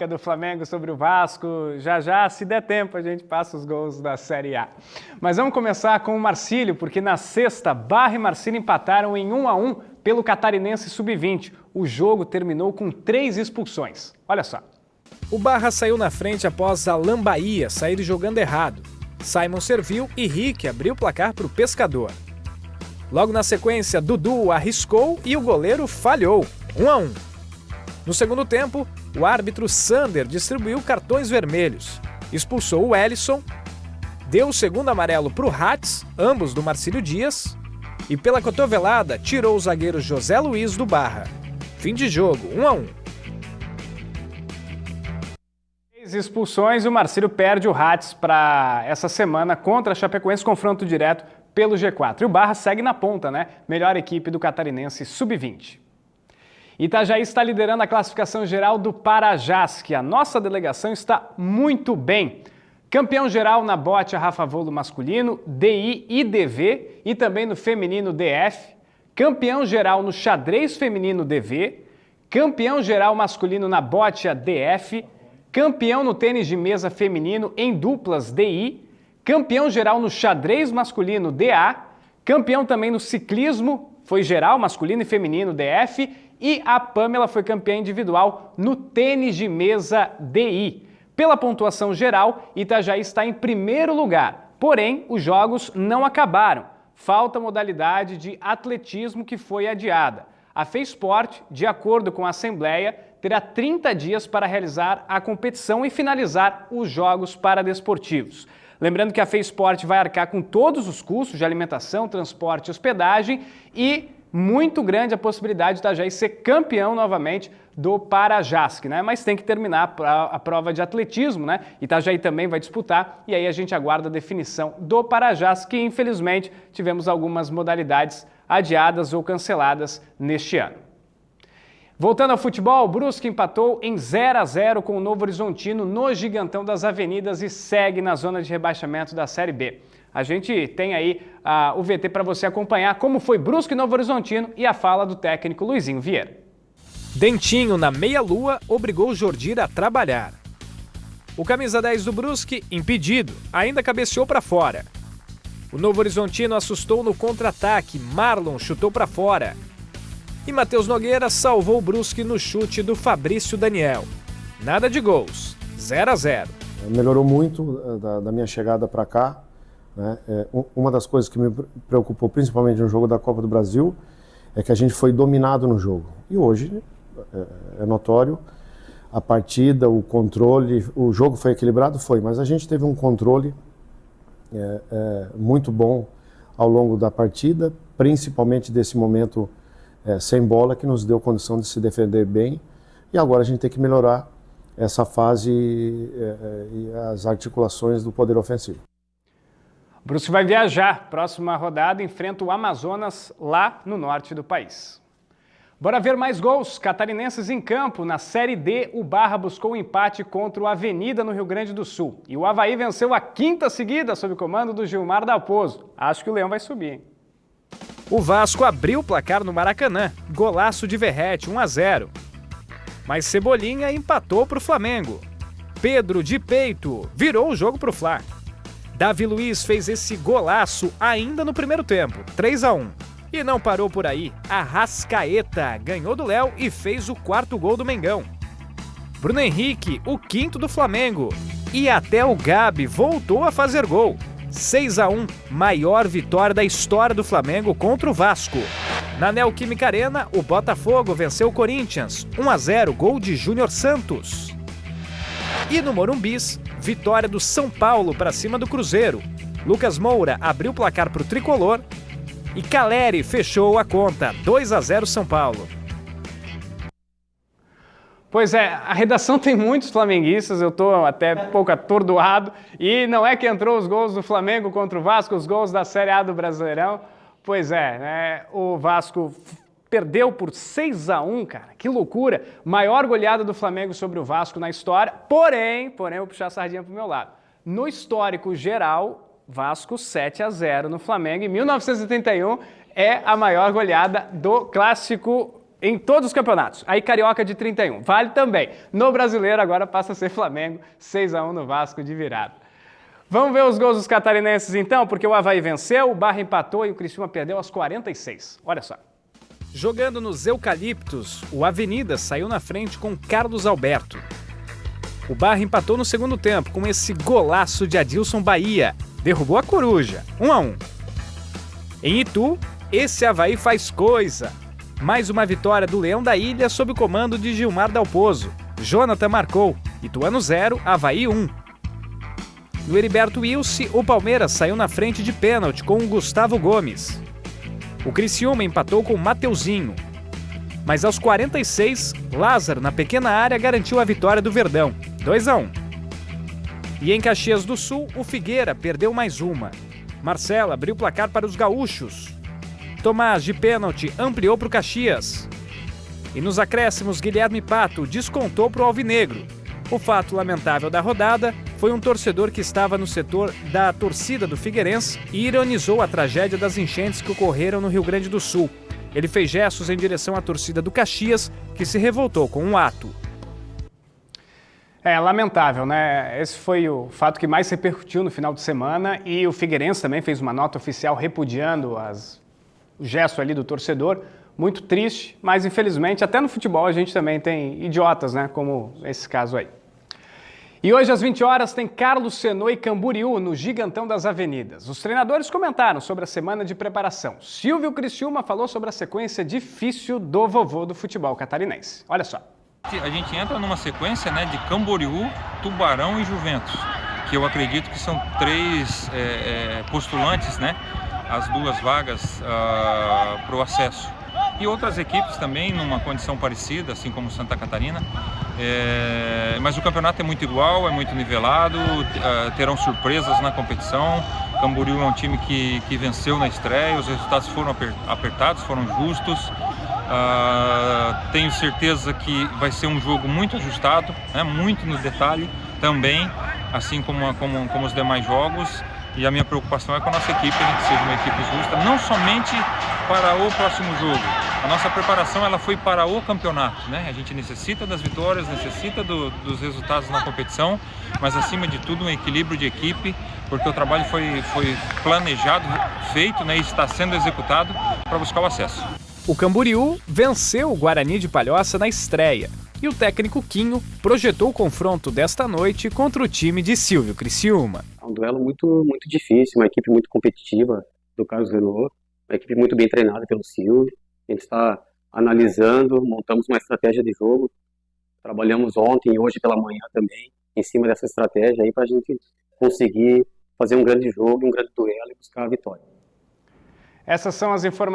do Flamengo sobre o Vasco. Já, se der tempo, a gente passa os gols da Série A. Mas vamos começar com o Marcílio, porque na sexta, Barra e Marcílio empataram em 1-1 pelo Catarinense Sub-20. O jogo terminou com 3 expulsões. Olha só. O Barra saiu na frente após Alain Bahia sair jogando errado. Simon serviu e Rick abriu o placar para o Pescador. Logo na sequência, Dudu arriscou e o goleiro falhou. 1-1. No segundo tempo, o árbitro Sander distribuiu cartões vermelhos. Expulsou o Ellison, deu o segundo amarelo para o Hatz, ambos do Marcílio Dias, e pela cotovelada tirou o zagueiro José Luiz do Barra. Fim de jogo, 1-1. 3 expulsões e o Marcílio perde o Hatz para essa semana contra a Chapecoense, confronto direto pelo G4. E o Barra segue na ponta, né? Melhor equipe do Catarinense Sub-20. Itajaí está liderando a classificação geral do Parajasc. A nossa delegação está muito bem. Campeão geral na bote a Rafa Volo masculino, DI e DV, e também no feminino DF. Campeão geral no xadrez feminino DV. Campeão geral masculino na bote a DF. Campeão no tênis de mesa feminino em duplas DI. Campeão geral no xadrez masculino DA. Campeão também no ciclismo, foi geral masculino e feminino DF. E a Pamela foi campeã individual no tênis de mesa DI. Pela pontuação geral, Itajaí está em primeiro lugar. Porém, os jogos não acabaram. Falta a modalidade de atletismo que foi adiada. A FESPORT, de acordo com a Assembleia, terá 30 dias para realizar a competição e finalizar os jogos paradesportivos. Lembrando que a FESPORT vai arcar com todos os custos de alimentação, transporte e hospedagem e muito grande a possibilidade de Itajaí ser campeão novamente do Parajasc, né? Mas tem que terminar a prova de atletismo, né? Itajaí também vai disputar e aí a gente aguarda a definição do Parajasc, que infelizmente tivemos algumas modalidades adiadas ou canceladas neste ano. Voltando ao futebol, o Brusque empatou em 0-0 com o Novo Horizontino no Gigantão das Avenidas e segue na zona de rebaixamento da Série B. A gente tem aí o VT para você acompanhar como foi Brusque e Novo Horizontino e a fala do técnico Luizinho Vieira. Dentinho, na meia-lua, obrigou Jordir a trabalhar. O camisa 10 do Brusque, impedido, ainda cabeceou para fora. O Novo Horizontino assustou no contra-ataque, Marlon chutou para fora. E Matheus Nogueira salvou o Brusque no chute do Fabrício Daniel. Nada de gols, 0-0. Melhorou muito da minha chegada para cá. Né? Uma das coisas que me preocupou, principalmente no jogo da Copa do Brasil, é que a gente foi dominado no jogo. E hoje é notório, a partida, o controle, o jogo foi equilibrado, mas a gente teve um controle muito bom ao longo da partida, principalmente desse momento sem bola, que nos deu condição de se defender bem. E agora a gente tem que melhorar essa fase e as articulações do poder ofensivo. O Brusque vai viajar. Próxima rodada enfrenta o Amazonas lá no norte do país. Bora ver mais gols. Catarinenses em campo. Na Série D, o Barra buscou o empate contra o Avenida no Rio Grande do Sul. E o Avaí venceu a 5ª seguida sob o comando do Gilmar Dalpozo. Acho que o Leão vai subir, hein? O Vasco abriu o placar no Maracanã. Golaço de Verrete, 1-0. Mas Cebolinha empatou para o Flamengo. Pedro, de peito, virou o jogo para o Fla. Davi Luiz fez esse golaço ainda no primeiro tempo, 3-1. E não parou por aí, Arrascaeta ganhou do Léo e fez o 4º gol do Mengão. Bruno Henrique, o 5º do Flamengo. E até o Gabi voltou a fazer gol. 6-1, maior vitória da história do Flamengo contra o Vasco. Na Neoquímica Arena, o Botafogo venceu o Corinthians, 1-0, gol de Júnior Santos. E no Morumbis, vitória do São Paulo para cima do Cruzeiro. Lucas Moura abriu o placar para o Tricolor e Caleri fechou a conta, 2-0 São Paulo. Pois é, a redação tem muitos flamenguistas, eu estou até um pouco atordoado, e não é que entrou os gols do Flamengo contra o Vasco, os gols da Série A do Brasileirão. Pois é, né? O Vasco perdeu por 6-1, cara, que loucura. Maior goleada do Flamengo sobre o Vasco na história, porém, vou puxar a sardinha pro meu lado. No histórico geral, Vasco 7-0 no Flamengo em 1971 é a maior goleada do clássico em todos os campeonatos. Aí Carioca de 31, vale também. No Brasileiro agora passa a ser Flamengo, 6-1 no Vasco de virada. Vamos ver os gols dos catarinenses então, porque o Avaí venceu, o Barra empatou e o Criciúma perdeu aos 46. Olha só. Jogando nos Eucaliptos, o Avenida saiu na frente com Carlos Alberto. O Barra empatou no segundo tempo com esse golaço de Adilson Bahia. Derrubou a Coruja, 1-1. Em Itu, esse Avaí faz coisa. Mais uma vitória do Leão da Ilha sob o comando de Gilmar Dalpozo. Jonathan marcou. Ituano 0, Avaí 1. No Heriberto Wilson, o Palmeiras saiu na frente de pênalti com o Gustavo Gomes. O Criciúma empatou com o Mateuzinho. Mas aos 46, Lázaro, na pequena área, garantiu a vitória do Verdão, 2-1. E em Caxias do Sul, o Figueira perdeu mais uma. Marcelo abriu o placar para os gaúchos. Tomás, de pênalti, ampliou para o Caxias. E nos acréscimos, Guilherme Pato descontou para o Alvinegro. O fato lamentável da rodada foi um torcedor que estava no setor da torcida do Figueirense e ironizou a tragédia das enchentes que ocorreram no Rio Grande do Sul. Ele fez gestos em direção à torcida do Caxias, que se revoltou com o ato. É lamentável, né? Esse foi o fato que mais repercutiu no final de semana e o Figueirense também fez uma nota oficial repudiando o gesto ali do torcedor. Muito triste, mas infelizmente até no futebol a gente também tem idiotas, né? Como esse caso aí. E hoje às 20 horas tem Carlos Senô e Camboriú no Gigantão das Avenidas. Os treinadores comentaram sobre a semana de preparação. Silvio Criciúma falou sobre a sequência difícil do vovô do futebol catarinense. Olha só. A gente entra numa sequência, né, de Camboriú, Tubarão e Juventus, que eu acredito que são três postulantes, né, as duas vagas para o acesso. E outras equipes também numa condição parecida, assim como Santa Catarina. Mas o campeonato é muito igual, é muito nivelado, terão surpresas na competição. Camboriú é um time que venceu na estreia, os resultados foram apertados, foram justos. Tenho certeza que vai ser um jogo muito ajustado, né, muito no detalhe também, assim como os demais jogos. E a minha preocupação é com a nossa equipe, que seja uma equipe justa, não somente para o próximo jogo. A nossa preparação ela foi para o campeonato, né? A gente necessita das vitórias, necessita dos resultados na competição, mas acima de tudo um equilíbrio de equipe, porque o trabalho foi planejado, feito, né, e está sendo executado para buscar o acesso. O Camboriú venceu o Guarani de Palhoça na estreia e o técnico Quinho projetou o confronto desta noite contra o time de Silvio Criciúma. É um duelo muito difícil, uma equipe muito competitiva do Carlos Renault, uma equipe muito bem treinada pelo Silvio. A gente está analisando, montamos uma estratégia de jogo, trabalhamos ontem e hoje pela manhã também em cima dessa estratégia aí para a gente conseguir fazer um grande jogo, um grande duelo e buscar a vitória. Essas são as informações.